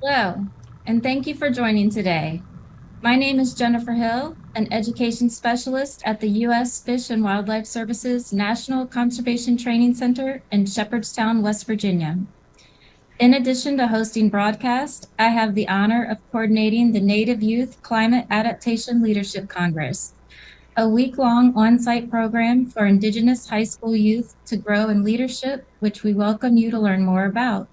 Hello, and thank you for joining today. My name is Jennifer Hill, an education specialist at the U.S. Fish and Wildlife Services National Conservation Training Center in Shepherdstown, West Virginia. In addition to hosting broadcasts, I have the honor of coordinating the Native Youth Climate Adaptation Leadership Congress, a week-long on-site program for Indigenous high school youth to grow in leadership, which we welcome you to learn more about.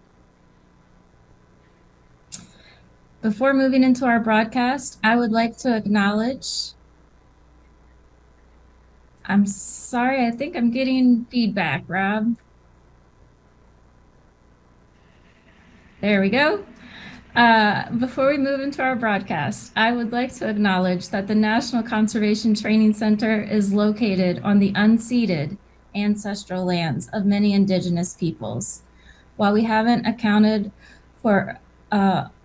Before moving into our broadcast, I would like to acknowledge, I'm sorry, I think I'm getting feedback, Rob. There we go. Before we move into our broadcast, I would like to acknowledge that the National Conservation Training Center is located on the unceded ancestral lands of many Indigenous peoples. While we haven't accounted for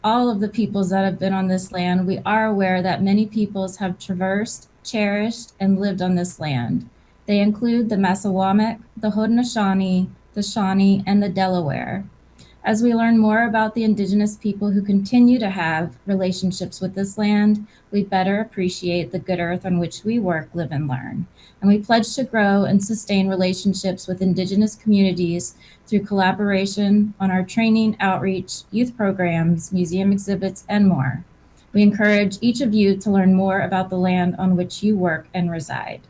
all of the peoples that have been on this land, we are aware that many peoples have traversed, cherished, and lived on this land. They include the Massawamek, the Haudenosaunee, the Shawnee, and the Delaware. As we learn more about the Indigenous people who continue to have relationships with this land, we better appreciate the good earth on which we work, live, and learn. And we pledge to grow and sustain relationships with Indigenous communities through collaboration on our training, outreach, youth programs, museum exhibits, and more. We encourage each of you to learn more about the land on which you work and reside.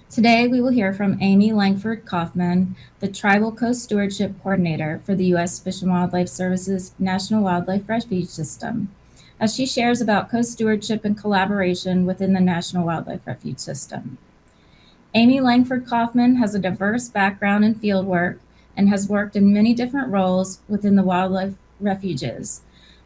Today, we will hear from Amy Coffman, the Tribal Co-Stewardship Coordinator for the U.S. Fish and Wildlife Services National Wildlife Refuge System, as she shares about co-stewardship and collaboration within the National Wildlife Refuge System. Amy Coffman has a diverse background in fieldwork and has worked in many different roles within the wildlife refuges,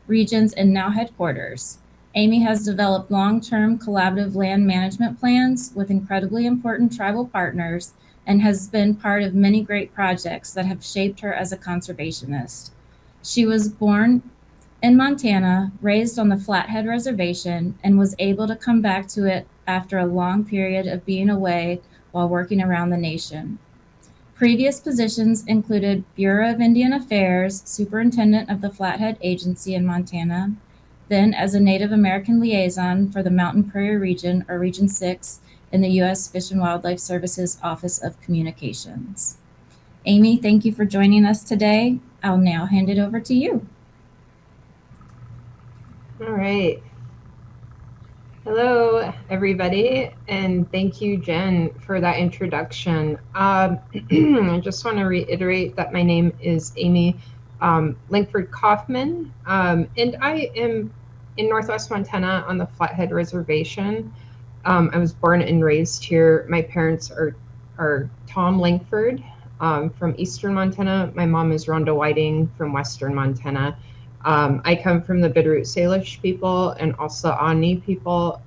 regions, and now headquarters. Amy has developed long-term collaborative land management plans with incredibly important tribal partners and has been part of many great projects that have shaped her as a conservationist. She was born in Montana, raised on the Flathead Reservation, and was able to come back to it after a long period of being away while working around the nation. Previous positions included Bureau of Indian Affairs, Superintendent of the Flathead Agency in Montana, then as a Native American liaison for the Mountain Prairie Region, or Region 6, in the U.S. Fish and Wildlife Services Office of Communications. Amy, thank you for joining us today. I'll now hand it over to you. All right. Hello, everybody, and thank you, Jen, for that introduction. I just want to reiterate that my name is Amy Coffman, and I am in Northwest Montana on the Flathead Reservation. I was born and raised here. My parents are Tom Langford from Eastern Montana. My mom is Rhonda Whiting from Western Montana. I come from the Bitterroot Salish people and also Ani people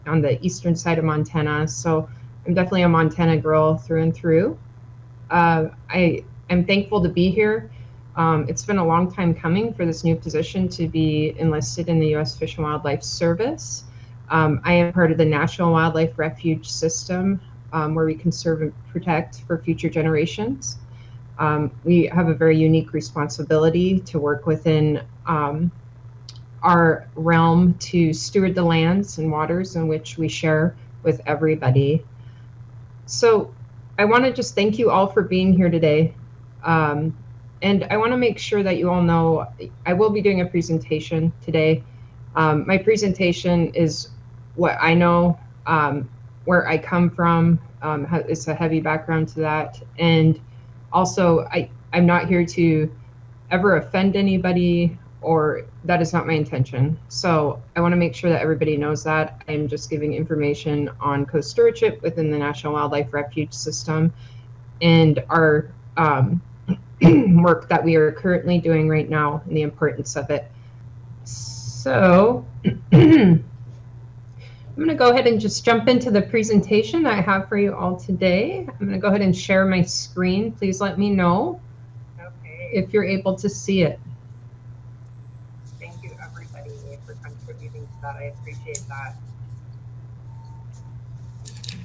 on the eastern side of Montana. So I'm definitely a Montana girl through and through. I'm thankful to be here. It's been a long time coming for this new position to be enlisted in the U.S. Fish and Wildlife Service. I am part of the National Wildlife Refuge System, where we conserve and protect for future generations. We have a very unique responsibility to work within our realm to steward the lands and waters in which we share with everybody. So I want to just thank you all for being here today. And I want to make sure that you all know I will be doing a presentation today. My presentation is what I know, where I come from. It's a heavy background to that. And also, I'm not here to ever offend anybody, or that is not my intention. So I want to make sure that everybody knows that. I'm just giving information on co-stewardship within the National Wildlife Refuge System and our work that we are currently doing right now and the importance of it. So I'm going to go ahead and just jump into the presentation I have for you all today. I'm going to go ahead and share my screen. Please let me know if you're able to see it. Thank you, everybody, for contributing to that. I appreciate that.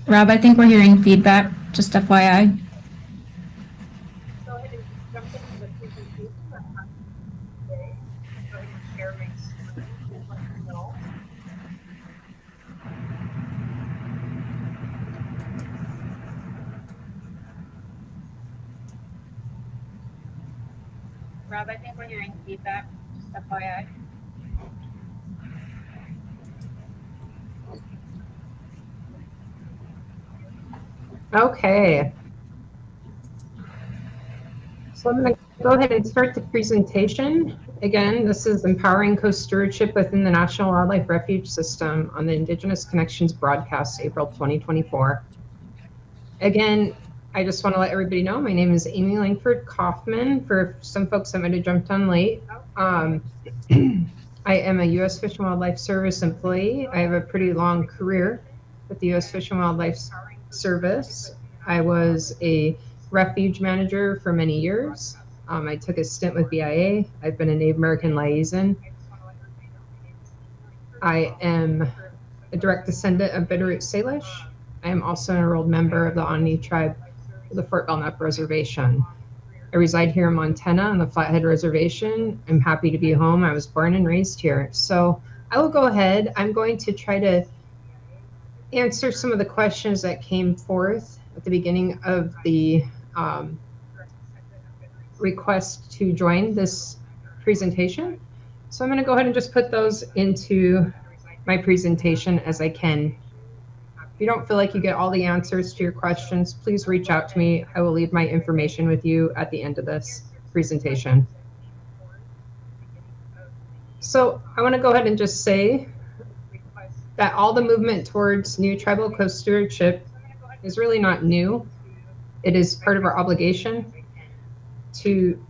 Rob, I think we're hearing feedback, just FYI. Go ahead and just jump into the presentation I have today. Rob, I think we're hearing feedback, just FYI. Okay. So I'm going to go ahead and start the presentation. Again, this is Empowering Co-Stewardship within the National Wildlife Refuge System on the Indigenous Connections broadcast, April 2024. Again, I just want to let everybody know my name is Amy Coffman. For some folks that might have jumped on late, I am a U.S. Fish and Wildlife Service employee. I have a pretty long career with the U.S. Fish and Wildlife Service. I was a refuge manager for many years. I took a stint with BIA. I've been a Native American liaison. I am a direct descendant of Bitterroot Salish. I am also an enrolled member of the Omni tribe of the Fort Belknap Reservation. I reside here in Montana on the Flathead Reservation. I'm happy to be home. I was born and raised here. So I will go ahead. I'm going to try to answer some of the questions that came forth at the beginning of the request to join this presentation. So I'm going to go ahead and just put those into my presentation as I can. If you don't feel like you get all the answers to your questions, please reach out to me. I will leave my information with you at the end of this presentation. So I want to go ahead and just say that all the movement towards new tribal co-stewardship is really not new. It is part of our obligation to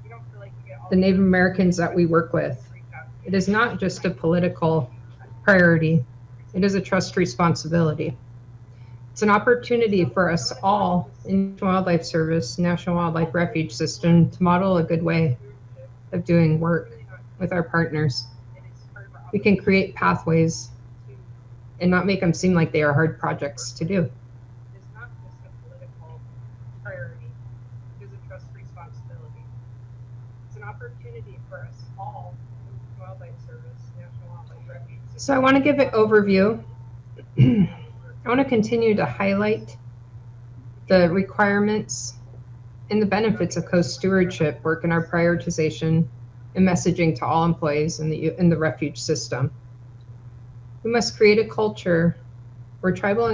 the Native Americans that we work with. It is not just a political priority. It is a trust responsibility. It's an opportunity for us all in Wildlife Service, National Wildlife Refuge System to model a good way of doing work with our partners. We can create pathways and not make them seem like they are hard projects to do. It's not just a political priority. It is a trust responsibility. It's an opportunity for us all in Wildlife Service, National Wildlife Refuge System. So I want to give an overview. I want to continue to highlight the requirements and the benefits of co-stewardship work in our prioritization and messaging to all employees in the refuge system. We must create a culture where tribal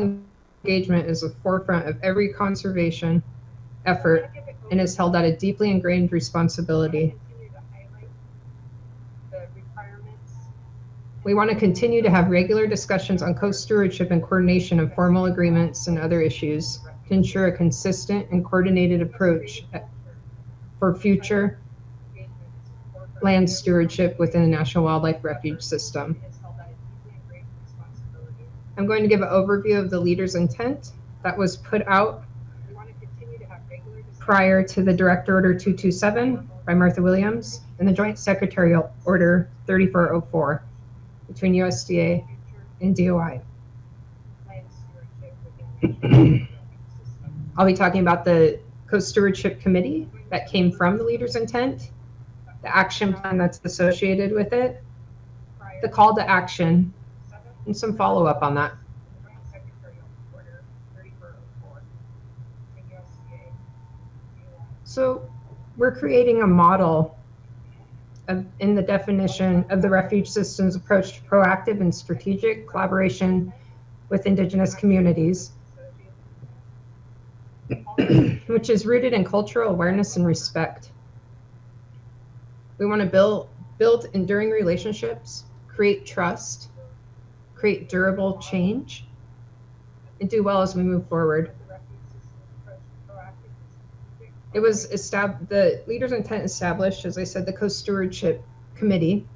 engagement is the forefront of every conservation effort and is held at a deeply ingrained responsibility. We want to continue to have regular discussions on co-stewardship and coordination of formal agreements and other issues to ensure a consistent and coordinated approach for future land stewardship within the National Wildlife Refuge System. I'm going to give an overview of the leader's intent that was put out prior to the Direct Order 227 by Martha Williams and the Joint Secretarial Order 3404 between USDA and DOI. I'll be talking about the Co-Stewardship Committee that came from the leader's intent, the action plan that's associated with it, the call to action, and some follow-up on that. So we're creating a model in the definition of the refuge system's approach to proactive and strategic collaboration with Indigenous communities, which is rooted in cultural awareness and respect. We want to build enduring relationships, create trust, create durable change, and do well as we move forward. It was established, the leader's intent established, as I said, the Co-Stewardship Committee.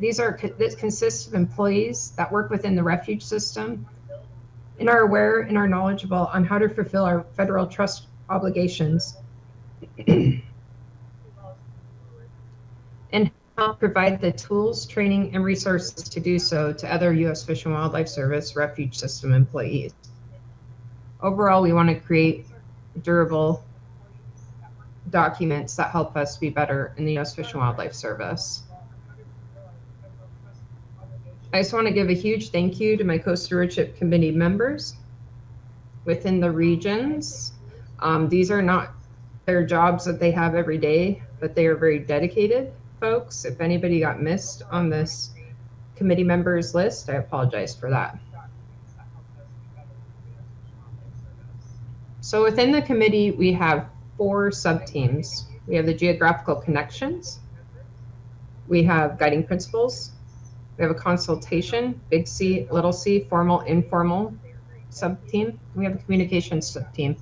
This consists of employees that work within the refuge system and are aware and are knowledgeable on how to fulfill our federal trust obligations and help provide the tools, training, and resources to do so to other U.S. Fish and Wildlife Service refuge system employees. Overall, we want to create durable documents that help us be better in the U.S. Fish and Wildlife Service. I just want to give a huge thank you to my Co-Stewardship Committee members within the regions. These are not their jobs that they have every day. but they are very dedicated folks. If anybody got missed on this committee members list, I apologize for that. So within the committee, we have 4 sub-teams. We have the geographical connections. We have guiding principles. We have a consultation, big C, little c, formal, informal sub-team. We have a communications sub-team.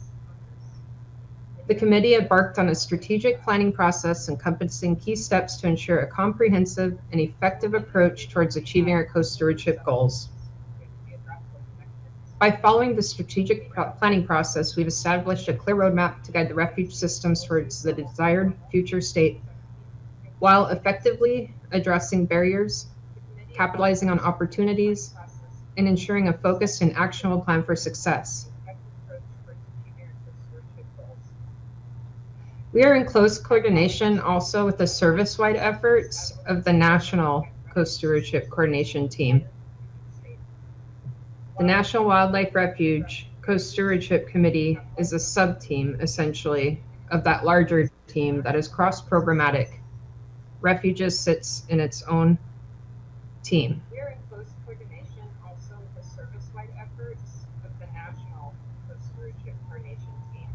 The committee embarked on a strategic planning process encompassing key steps to ensure a comprehensive and effective approach towards achieving our co-stewardship goals. By following the strategic planning process, we've established a clear roadmap to guide the refuge systems towards the desired future state while effectively addressing barriers, capitalizing on opportunities, and ensuring a focused and actionable plan for success. We are in close coordination also with the service-wide efforts of the National Co-Stewardship Coordination Team. The National Wildlife Refuge Co-Stewardship Committee is a sub-team, essentially, of that larger team that is cross-programmatic. Refuges sits in its own team. We are in close coordination also with the service-wide efforts of the National Co-Stewardship Coordination Team.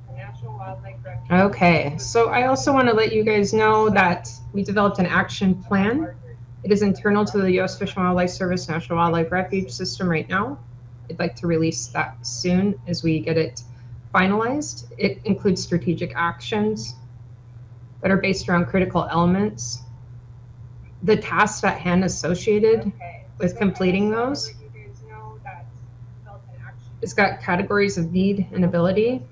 The National Wildlife Refuge. Okay, so I also want to let you guys know that we developed an action plan. It is internal to the U.S. Fish and Wildlife Service National Wildlife Refuge System right now. I'd like to release that soon as we get it finalized. It includes strategic actions that are based around critical elements, the tasks at hand associated with completing those. It's got categories of need and ability.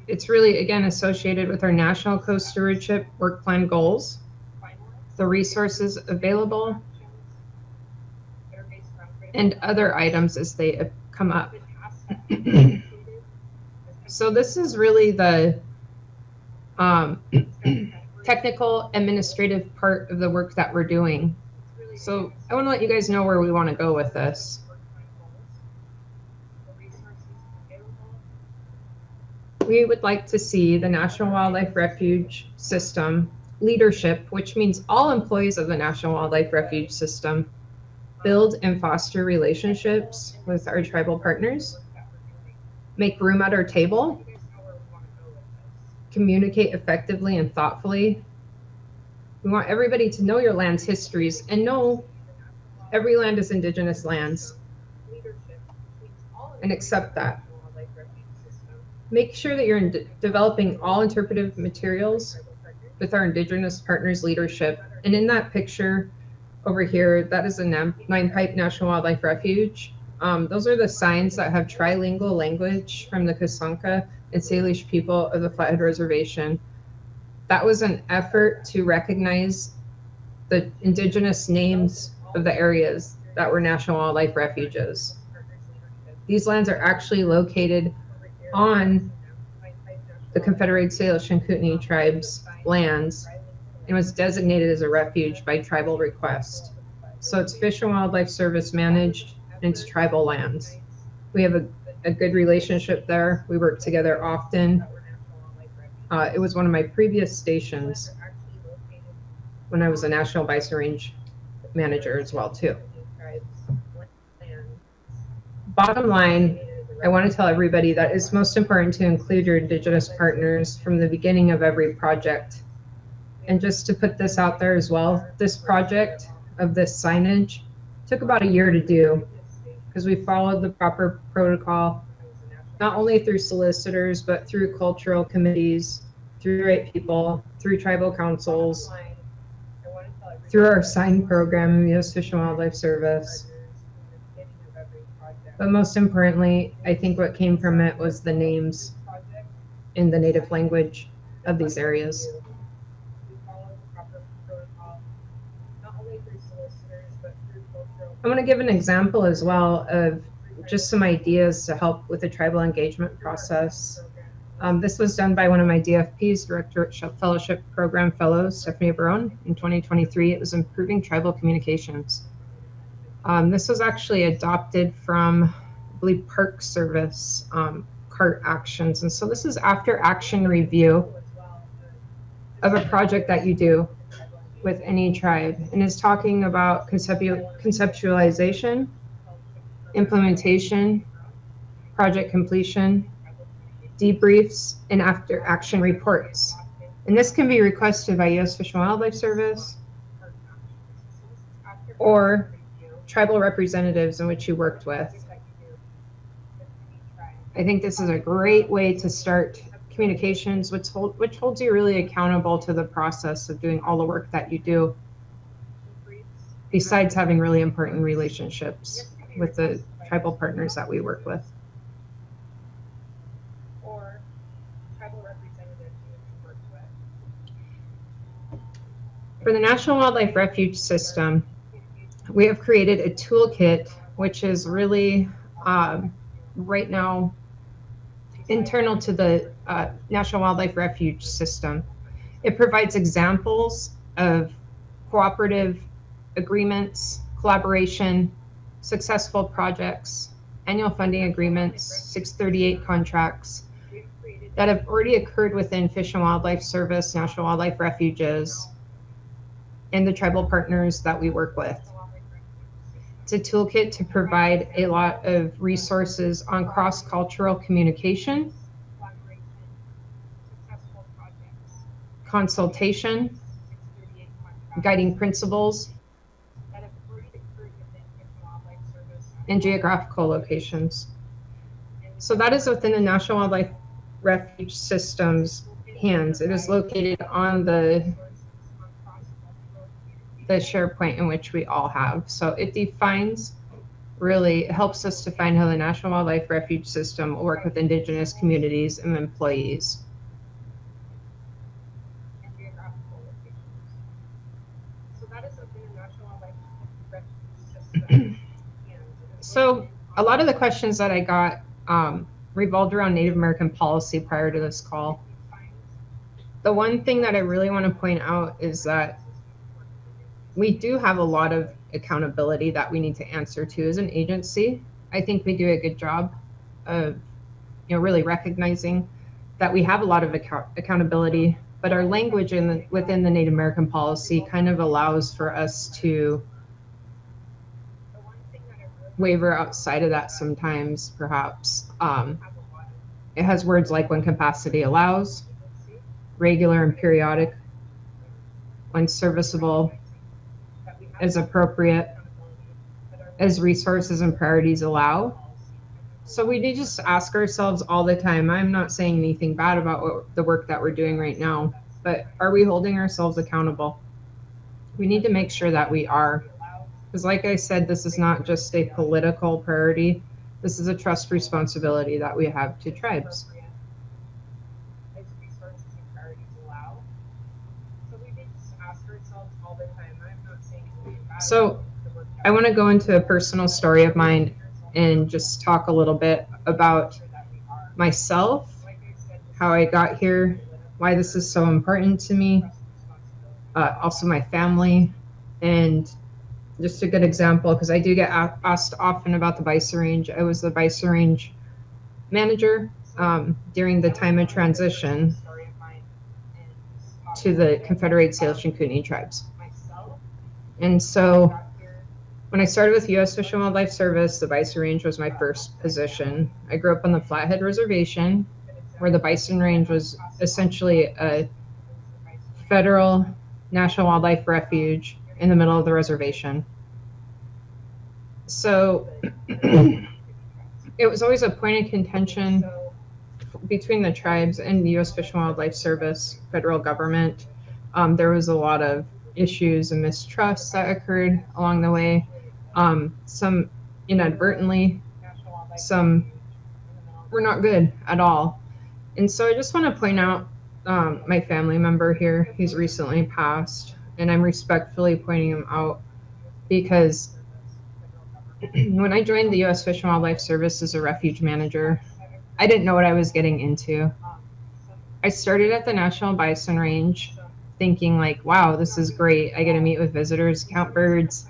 It's really, again, associated with our National Co-Stewardship Work Plan goals, the resources available, and other items as they come up. So this is really the technical administrative part of the work that we're doing. So I want to let you guys know where we want to go with this. We would like to see the National Wildlife Refuge System leadership, which means all employees of the National Wildlife Refuge System, build and foster relationships with our tribal partners, make room at our table, communicate effectively and thoughtfully. We want everybody to know your land's histories and know every land is Indigenous lands and accept that. Make sure that you're developing all interpretive materials with our Indigenous partners leadership. And in that picture over here, that is a Nine Pipe National Wildlife Refuge. Those are the signs that have trilingual language from the Kasanka and Salish people of the Flathead Reservation. That was an effort to recognize the Indigenous names of the areas that were National Wildlife Refuges. These lands are actually located on the Confederated Salish and Kootenai tribes' lands and was designated as a refuge by tribal request. So it's Fish and Wildlife Service managed and it's tribal lands. We have a good relationship there. We work together often. It was one of my previous stations when I was a National Bison Range manager as well too. Bottom line, I want to tell everybody that it's most important to include your Indigenous partners from the beginning of every project. And just to put this out there as well, this project of this signage took about a year to do because we followed the proper protocol, not only through solicitors, but through cultural committees, through the right people, through tribal councils, through our sign program, U.S. Fish and Wildlife Service. But most importantly, I think what came from it was the names in the native language of these areas. I want to give an example as well of just some ideas to help with the tribal engagement process. This was done by one of my DFPs, Directorate Fellowship Program Fellows, Stephanie Barone, in 2023. It was improving tribal communications. This was actually adopted from, I believe, Park Service CART actions. And so this is after action review of a project that you do with any tribe, and is talking about conceptualization, implementation, project completion, debriefs, and after action reports. And this can be requested by U.S. Fish and Wildlife Service or tribal representatives in which you worked with. I think this is a great way to start communications, which holds you really accountable to the process of doing all the work that you do, besides having really important relationships with the tribal partners that we work with. Or tribal representatives you work with. For the National Wildlife Refuge System, we have created a toolkit, which is really right now internal to the National Wildlife Refuge System. It provides examples of cooperative agreements, collaboration, successful projects, annual funding agreements, 638 contracts that have already occurred within Fish and Wildlife Service, National Wildlife Refuges, and the tribal partners that we work with. It's a toolkit to provide a lot of resources on cross-cultural communication, consultation, guiding principles, and geographical locations. So that is within the National Wildlife Refuge System's hands. It is located on the SharePoint in which we all have. So it defines, really helps us define how the National Wildlife Refuge System will work with Indigenous communities and employees. So a lot of the questions that I got revolved around Native American policy prior to this call. The one thing that I really want to point out is that we do have a lot of accountability that we need to answer to as an agency. I think we do a good job of, really recognizing that we have a lot of accountability, but our language within the Native American policy kind of allows for us to waver outside of that sometimes, perhaps. It has words like when capacity allows, regular and periodic, when serviceable, as appropriate, as resources and priorities allow. So we do just ask ourselves all the time, I'm not saying anything bad about the work that we're doing right now, but are we holding ourselves accountable? We need to make sure that we are. Because like I said, this is not just a political priority. This is a trust responsibility that we have to tribes. So I want to go into a personal story of mine and just talk a little bit about myself, how I got here, why this is so important to me, also my family, and just a good example, because I do get asked often about the bison range. I was the bison range manager during the time of transition to the Confederate Salish and Kootenai tribes. And so when I started with U.S. Fish and Wildlife Service, the bison range was my first position. I grew up on the Flathead Reservation, where the bison range was essentially a federal National Wildlife Refuge in the middle of the reservation. So it was always a point of contention between the tribes and the U.S. Fish and Wildlife Service, federal government. There was a lot of issues and mistrusts that occurred along the way, some inadvertently, some were not good at all. And so I just want to point out my family member here. He's recently passed, and I'm respectfully pointing him out because when I joined the U.S. Fish and Wildlife Service as a refuge manager, I didn't know what I was getting into. I started at the National Bison Range thinking like, wow, this is great. I get to meet with visitors, count birds,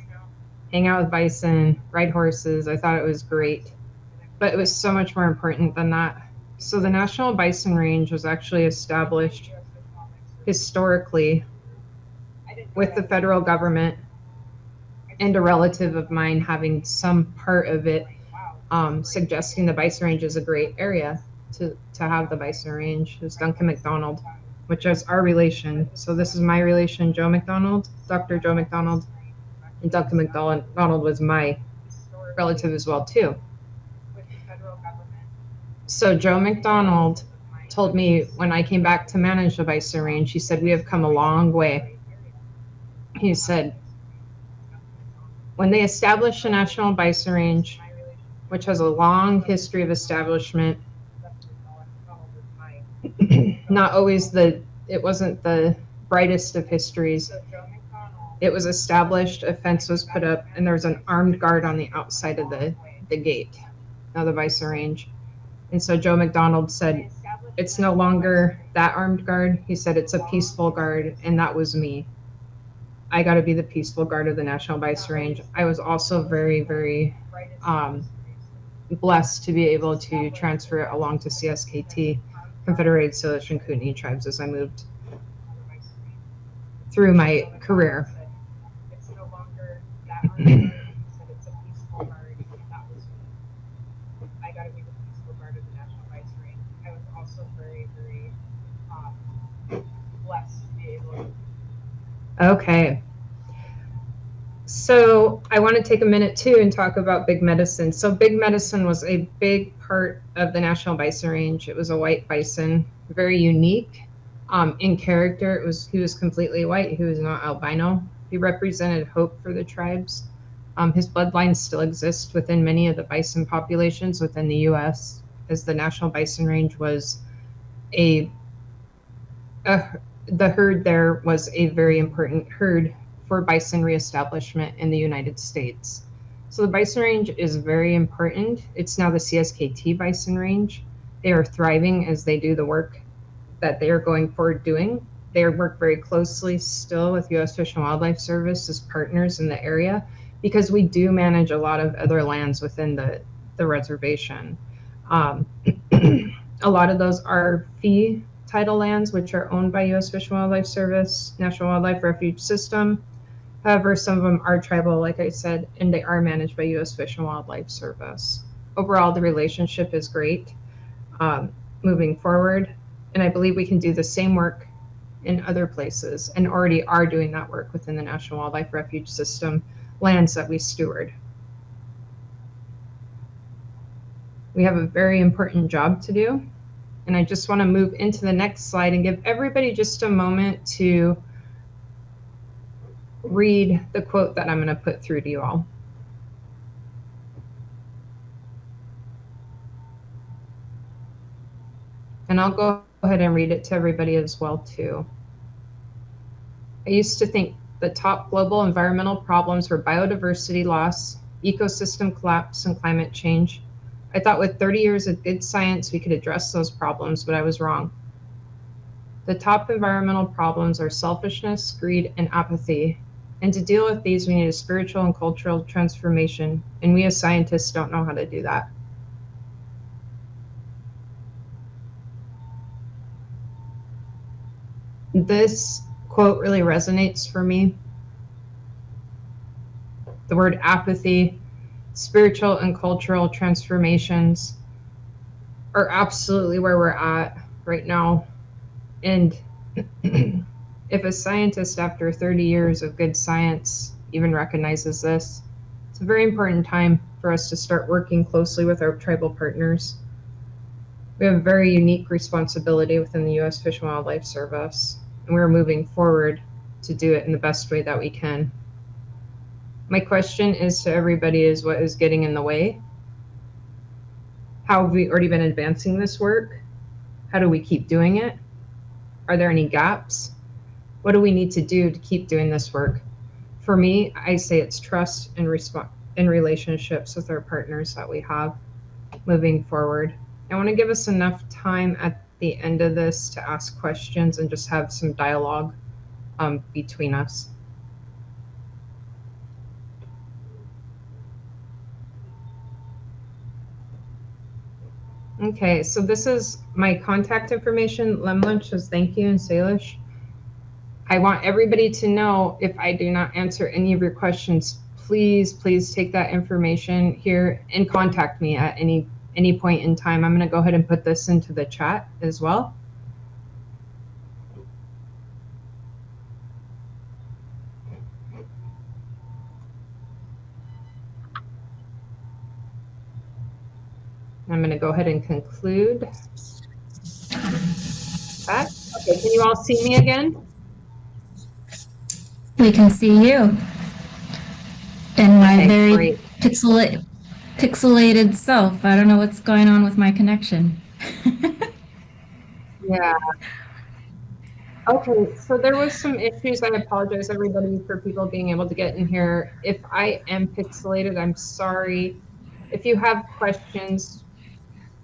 hang out with bison, ride horses. I thought it was great, but it was so much more important than that. So the National Bison Range was actually established historically with the federal government and a relative of mine having some part of it suggesting the bison range is a great area to have the bison range. It was Duncan McDonald, which is our relation. So this is my relation, Joe McDonald, Dr. Joe McDonald, and Duncan McDonald was my relative as well too. So Joe McDonald told me when I came back to manage the bison range, he said, we have come a long way. He said, when they established the National Bison Range, which has a long history of establishment, not always it wasn't the brightest of histories. It was established, a fence was put up, and there was an armed guard on the outside of the gate of the bison range. And so Joe McDonald said, it's no longer that armed guard. He said, it's a peaceful guard, and that was me. I got to be the peaceful guard of the National Bison Range. I was also very, very blessed to be able to transfer it along to CSKT, Confederated Salish and Kootenai tribes, as I moved through my career. Okay. So I want to take a minute too and talk about Big Medicine. So Big Medicine was a big part of the National Bison Range. It was a white bison, very unique in character. He was completely white. He was not albino. He represented hope for the tribes. His bloodline still exists within many of the bison populations within the U.S., as the National Bison Range was the herd there was a very important herd for bison reestablishment in the United States. So the bison range is very important. It's now the CSKT bison range. They are thriving as they do the work that they are going forward doing. They work very closely still with U.S. Fish and Wildlife Service as partners in the area, because we do manage a lot of other lands within the reservation. A lot of those are fee title lands, which are owned by U.S. Fish and Wildlife Service, National Wildlife Refuge System. However, some of them are tribal, like I said, and they are managed by U.S. Fish and Wildlife Service. Overall, the relationship is great moving forward, and I believe we can do the same work in other places and already are doing that work within the National Wildlife Refuge System lands that we steward. We have a very important job to do. And I just want to move into the next slide and give everybody just a moment to read the quote that I'm going to put through to you all. And I'll go ahead and read it to everybody as well too. I used to think the top global environmental problems were biodiversity loss, ecosystem collapse, and climate change. I thought with 30 years of good science, we could address those problems, but I was wrong. The top environmental problems are selfishness, greed, and apathy. And to deal with these, we need a spiritual and cultural transformation, and we as scientists don't know how to do that. This quote really resonates for me. The word apathy, spiritual and cultural transformations are absolutely where we're at right now. And if a scientist after 30 years of good science even recognizes this, it's a very important time for us to start working closely with our tribal partners. We have a very unique responsibility within the U.S. Fish and Wildlife Service, and we're moving forward to do it in the best way that we can. My question is to everybody is, what is getting in the way? How have we already been advancing this work? How do we keep doing it? Are there any gaps? What do we need to do to keep doing this work? For me, I say it's trust and relationships with our partners that we have moving forward. I want to give us enough time at the end of this to ask questions and just have some dialogue between us. Okay, so this is my contact information. Lemlunch says thank you in Salish. I want everybody to know if I do not answer any of your questions, please take that information here and contact me at any point in time. I'm going to go ahead and put this into the chat as well. I'm going to go ahead and conclude that. Okay, can you all see me again? We can see you. And my Okay, very great. pixelated self. I don't know what's going on with my connection. Yeah. Okay, so there was some issues. I apologize, everybody, for people being able to get in here. If I am pixelated, I'm sorry. If you have questions,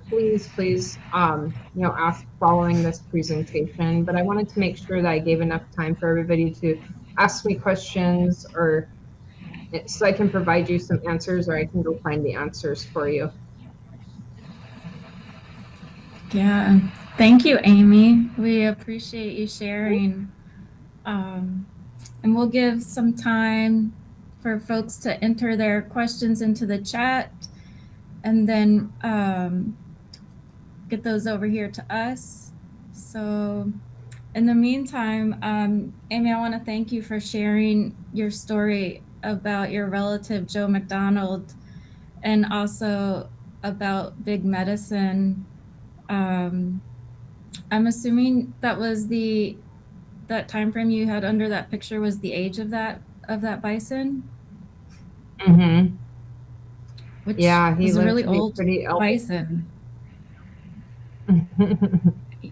please, ask following this presentation. But I wanted to make sure that I gave enough time for everybody to ask me questions, or so I can provide you some answers, or I can go find the answers for you. Yeah. Thank you, Amy. We appreciate you sharing. And we'll give some time for folks to enter their questions into the chat, and then get those over here to us. So in the meantime, Amy, I want to thank you for sharing your story about your relative, Joe McDonald, and also about big medicine. I'm assuming that was that time frame you had under that picture was the age of that bison. Mm-hmm. Which yeah, he was a lived really to be old pretty bison.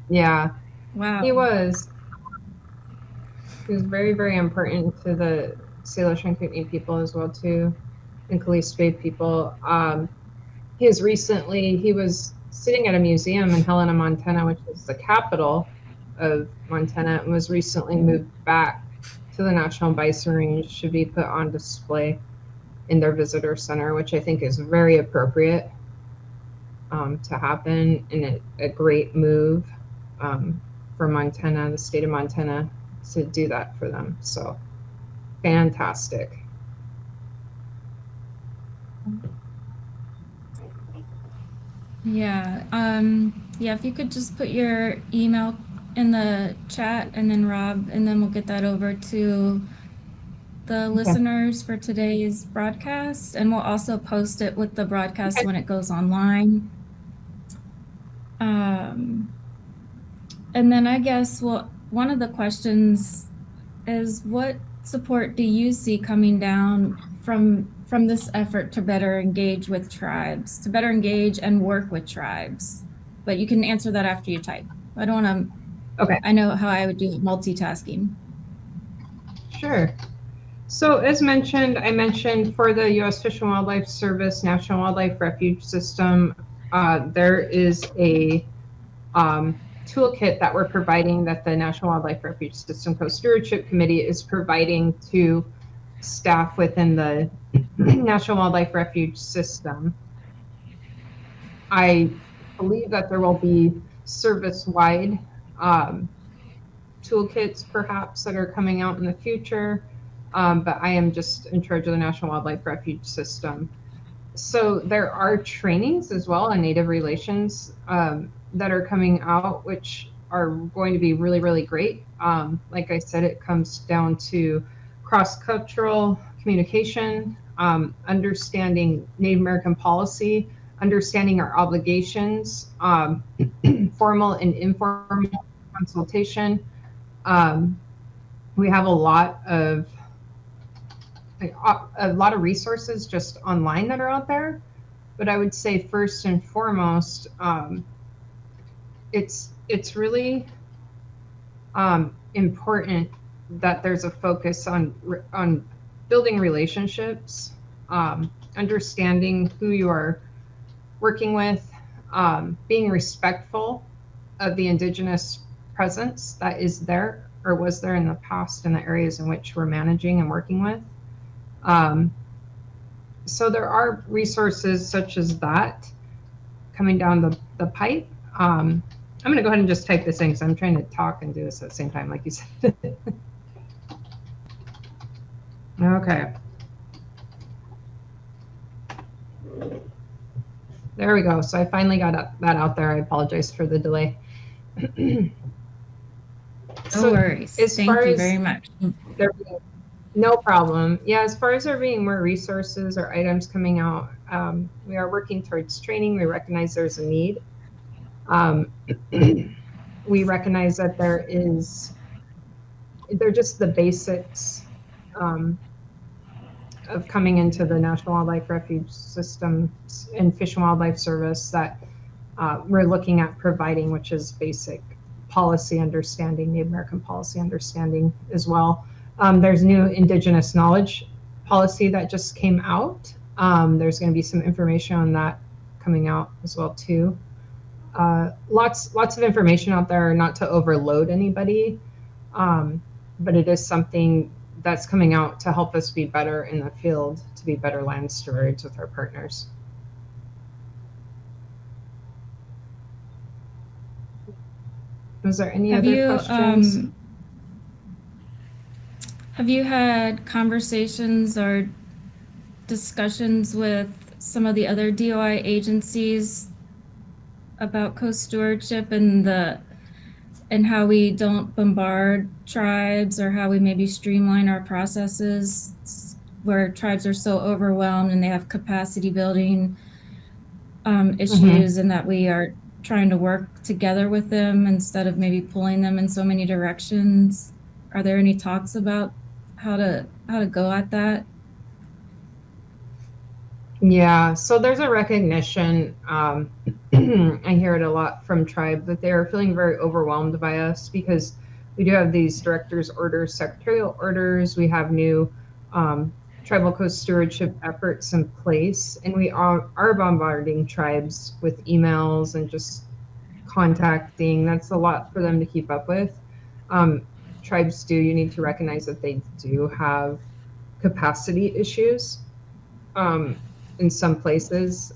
Yeah. Wow. He was very important to the Salish and Kootenai people as well too, and Caliste Bay people. He was sitting at a museum in Helena, Montana, which is the capital of Montana, and was recently moved back to the National Bison Range to be put on display in their visitor center, which I think is very appropriate to happen, and a great move for Montana, the state of Montana, to do that for them. So fantastic. Yeah. Yeah, if you could just put your email in the chat, and then Rob, and then we'll get that over to the listeners for today's broadcast, and we'll also post it with the broadcast when it goes online. And then I guess, one of the questions is, what support do you see coming down from this effort to better engage with tribes, to better engage and work with tribes? But you can answer that after you type. I don't want to. Okay. I know how I would do multitasking. Sure. So as mentioned, I mentioned for the U.S. Fish and Wildlife Service National Wildlife Refuge System, there is a toolkit that we're providing, that the National Wildlife Refuge System Co-Stewardship Committee is providing to staff within the National Wildlife Refuge System. I believe that there will be service-wide toolkits perhaps that are coming out in the future, but I am just in charge of the National Wildlife Refuge System. So there are trainings as well on Native relations that are coming out, which are going to be really great. Like I said, it comes down to cross-cultural communication, understanding Native American policy, understanding our obligations, formal and informal consultation. We have a lot of resources just online that are out there, but I would say first and foremost, it's really important that there's a focus on building relationships, understanding who you are working with, being respectful of the Indigenous presence that is there or was there in the past in the areas in which we're managing and working with. So there are resources such as that coming down the pipe. I'm going to go ahead and just type this in because I'm trying to talk and do this at the same time, like you said. Okay. There we go. So I finally got that out there. I apologize for the delay. No worries. Thank you very much. No problem. Yeah, as far as there being more resources or items coming out, we are working towards training. We recognize there's a need. We recognize that they're just the basics of coming into the National Wildlife Refuge System and Fish and Wildlife Service that we're looking at providing, which is basic policy understanding, Native American policy understanding as well. There's new Indigenous knowledge policy that just came out. There's going to be some information on that coming out as well too. Lots of information out there, not to overload anybody, but it is something that's coming out to help us be better in the field, to be better land stewards with our partners. Was there any other questions? Have you had conversations or discussions with some of the other DOI agencies about co-stewardship and how we don't bombard tribes, or how we maybe streamline our processes where tribes are so overwhelmed and they have capacity building issues, and that we are trying to work together with them instead of maybe pulling them in so many directions? Are there any talks about how to go at that? Yeah, so there's a recognition, I hear it a lot from tribe, that they are feeling very overwhelmed by us because we do have these director's orders, secretarial orders, we have new tribal co-stewardship efforts in place, and we are bombarding tribes with emails and just contacting. That's a lot for them to keep up with. Tribes you need to recognize that they do have capacity issues. In some places,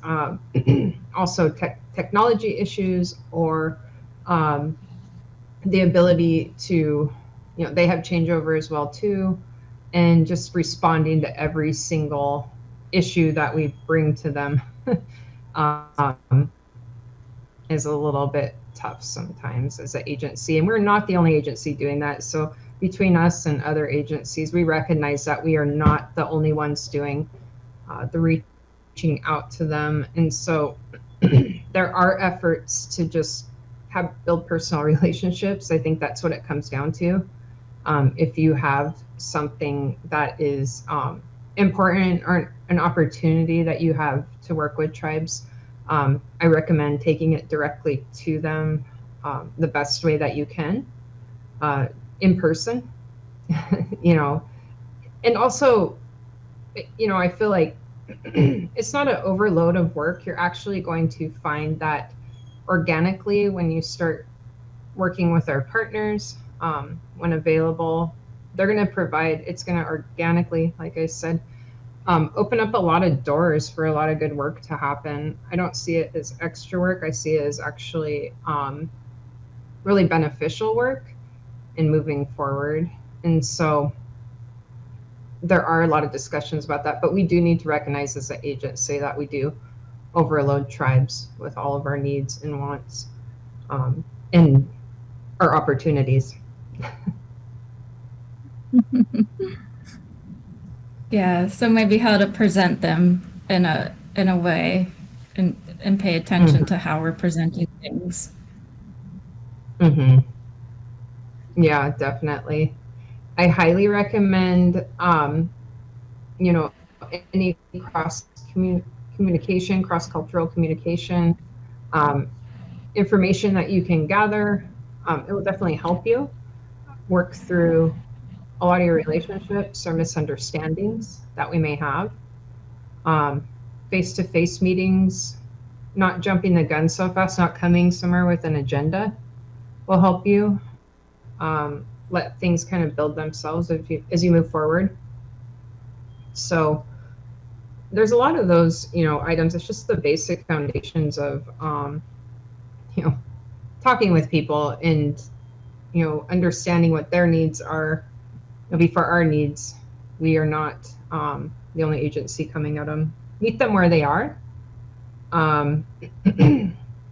also technology issues, or the ability to, they have changeover as well too, and just responding to every single issue that we bring to them is a little bit tough sometimes as an agency, and we're not the only agency doing that. So between us and other agencies, we recognize that we are not the only ones doing the reaching out to them. And so there are efforts to just build personal relationships. I think that's what it comes down to. If you have something that is important or an opportunity that you have to work with tribes, I recommend taking it directly to them the best way that you can, in person, and also, I feel like it's not an overload of work. You're actually going to find that organically when you start working with our partners, when available, they're going to provide, it's going to organically, like I said, open up a lot of doors for a lot of good work to happen. I don't see it as extra work. I see it as actually really beneficial work in moving forward. And so there are a lot of discussions about that, but we do need to recognize as an agency that we do overload tribes with all of our needs and wants and our opportunities. Yeah, so maybe how to present them in a way, and pay attention to how we're presenting things. Yeah, definitely. I highly recommend, any communication, cross-cultural communication, information that you can gather. It will definitely help you work through a lot of your relationships or misunderstandings that we may have. Face-to-face meetings, not jumping the gun so fast, not coming somewhere with an agenda will help you. Let things kind of build themselves as you move forward. So there's a lot of those, items. It's just the basic foundations of, talking with people and, understanding what their needs are before our needs. We are not the only agency coming at them. Meet them where they are, and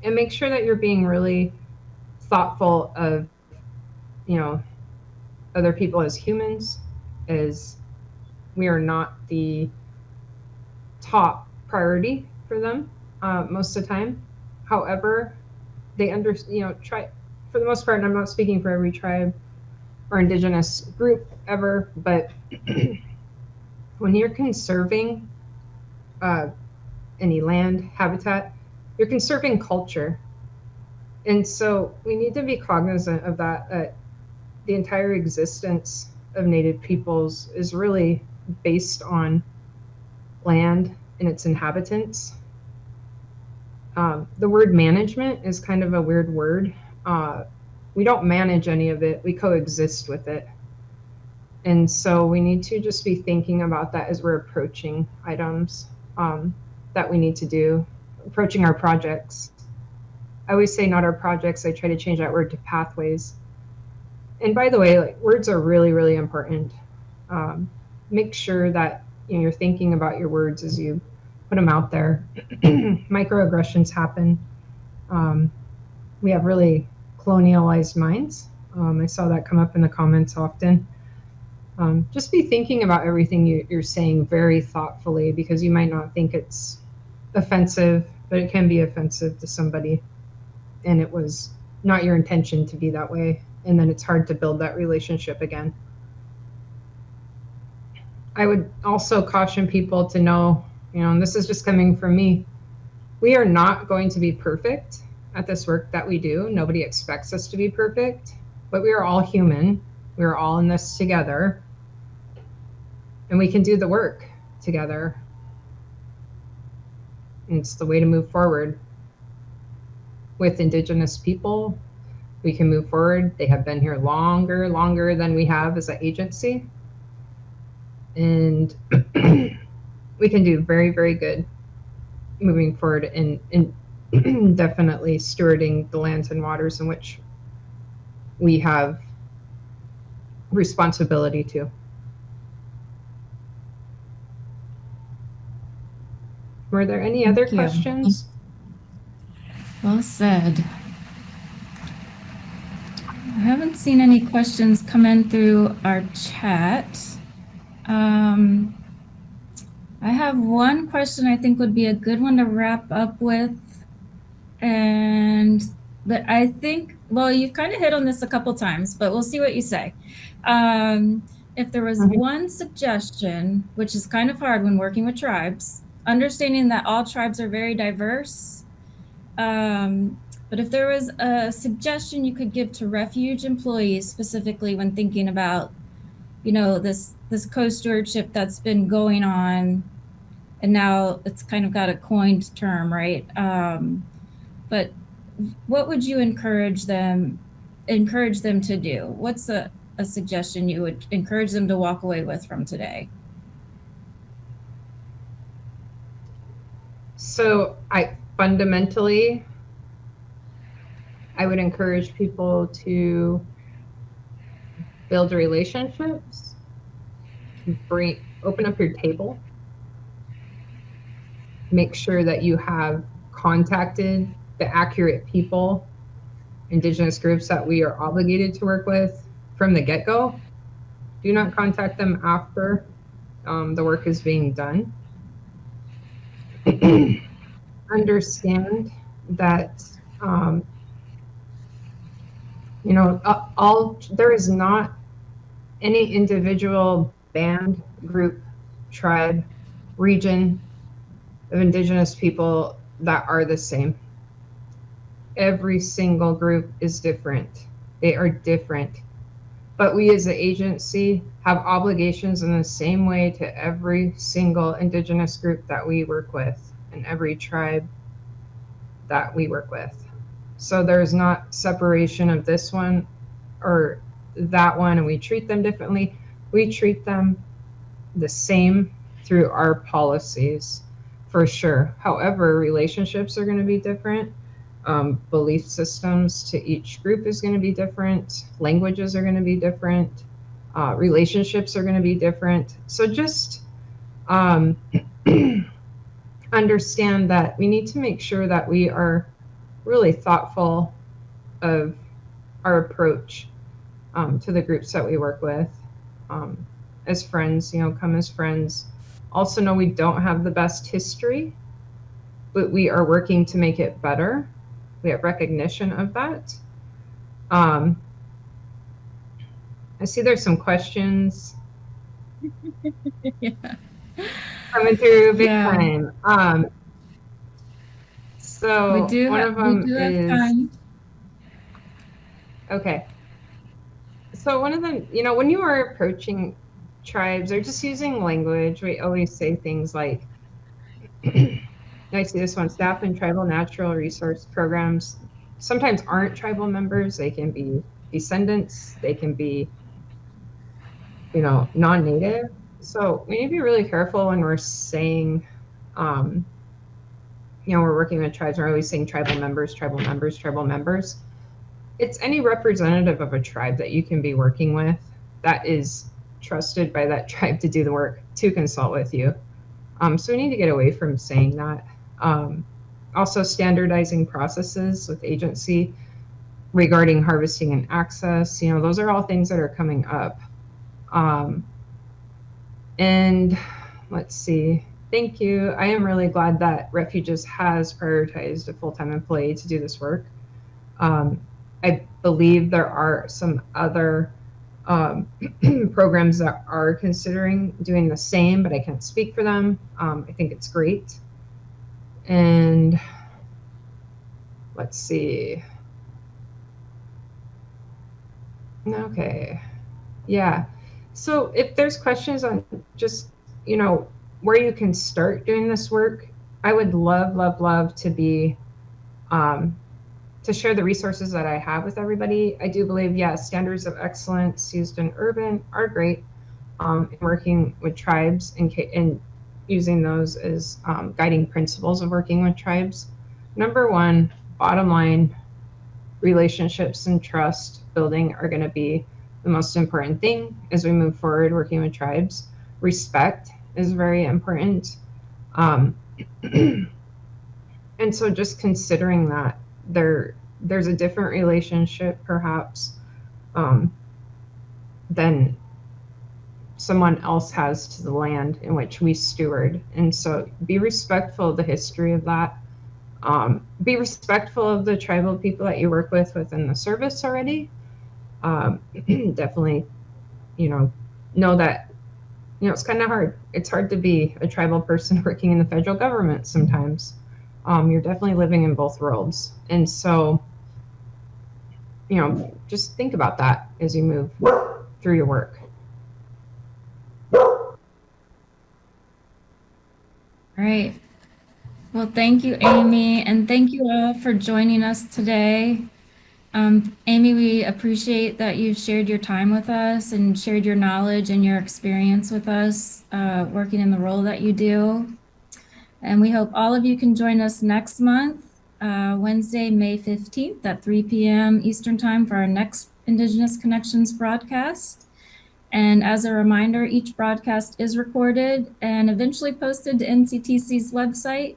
make sure that you're being really thoughtful of, other people as humans, as we are not the top priority for them most of the time. However, they try, for the most part, and I'm not speaking for every tribe or Indigenous group ever, but when you're conserving any land, habitat, you're conserving culture. And so we need to be cognizant of that. The entire existence of Native peoples is really based on land and its inhabitants. The word management is kind of a weird word. We don't manage any of it, we coexist with it. And so we need to just be thinking about that as we're approaching items that we need to do, approaching our projects. I always say not our projects, I try to change that word to pathways. And by the way, words are really, really important. Make sure that you're thinking about your words as you put them out there. Microaggressions happen. We have really colonialized minds. I saw that come up in the comments often. Just be thinking about everything you're saying very thoughtfully, because you might not think it's offensive, but it can be offensive to somebody. And it was not your intention to be that way. And then it's hard to build that relationship again. I would also caution people to know, and this is just coming from me, we are not going to be perfect at this work that we do. Nobody expects us to be perfect, but we are all human. We are all in this together, and we can do the work together. And it's the way to move forward. With Indigenous people, we can move forward. They have been here longer than we have as an agency. And we can do very, very good moving forward and definitely stewarding the lands and waters in which we have responsibility to. Were there any other Thank you. questions? Well said. I haven't seen any questions come in through our chat. I have one question I think would be a good one to wrap up with. But I think, well, you've kind of hit on this a couple times, but we'll see what you say. If there was one suggestion, which is kind of hard when working with tribes, understanding that all tribes are very diverse, but if there was a suggestion you could give to refuge employees, specifically when thinking about, this co-stewardship that's been going on, and now it's kind of got a coined term, right? But what would you encourage them to do? What's a suggestion you would encourage them to walk away with from today? So I would encourage people to build relationships, open up your table, make sure that you have contacted the accurate people, Indigenous groups that we are obligated to work with from the get-go. Do not contact them after the work is being done. Understand that there is not any individual band, group, tribe, region of Indigenous people that are the same. Every single group is different. They are different. But we as an agency have obligations in the same way to every single Indigenous group that we work with and every tribe that we work with. So there's not separation of this one or that one and we treat them differently. We treat them the same through our policies, for sure. However, relationships are going to be different. Belief systems to each group is going to be different. Languages are going to be different. Relationships are going to be different. So just understand that we need to make sure that we are really thoughtful of our approach to the groups that we work with. As friends, come as friends. Also know we don't have the best history, but we are working to make it better. We have recognition of that. I see there's some questions Yeah. coming through big Yeah. time. So one of them we do have is, time. okay. So one of them, when you are approaching tribes or just using language, we always say things like, I see this one, staff and tribal natural resource programs sometimes aren't tribal members. They can be descendants. They can be, non-native. So we need to be really careful when we're saying, we're working with tribes. We're always saying tribal members, tribal members, tribal members. It's any representative of a tribe that you can be working with that is trusted by that tribe to do the work, to consult with you. So we need to get away from saying that. Also standardizing processes with agency regarding harvesting and access. Those are all things that are coming up. And let's see. Thank you. I am really glad that Refuges has prioritized a full-time employee to do this work. I believe there are some other programs that are considering doing the same, but I can't speak for them. I think it's great. And let's see. Okay. Yeah. So if there's questions on just, where you can start doing this work, I would love, love, love to be, to share the resources that I have with everybody. I do believe, standards of excellence used in urban are great. Working with tribes and using those as guiding principles of working with tribes. Number one, bottom line, relationships and trust building are going to be the most important thing as we move forward working with tribes. Respect is very important. And so just considering that there's a different relationship perhaps than someone else has to the land in which we steward. And so be respectful of the history of that. Be respectful of the tribal people that you work with within the service already. Definitely, know that, it's kind of hard. It's hard to be a tribal person working in the federal government sometimes. You're definitely living in both worlds. And so, just think about that as you move through your work. All right. Well, thank you, Amy, and thank you all for joining us today. Amy, we appreciate that you've shared your time with us and shared your knowledge and your experience with us working in the role that you do. And we hope all of you can join us next month, Wednesday, May 15th at 3 p.m. Eastern Time for our next Indigenous Connections broadcast. And as a reminder, each broadcast is recorded and eventually posted to NCTC's website.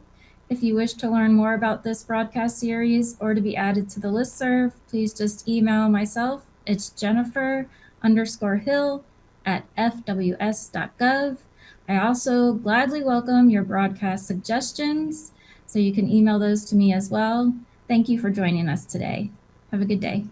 If you wish to learn more about this broadcast series or to be added to the listserv, please just email myself. It's Jennifer_Hill@fws.gov. I also gladly welcome your broadcast suggestions, so you can email those to me as well. Thank you for joining us today. Have a good day.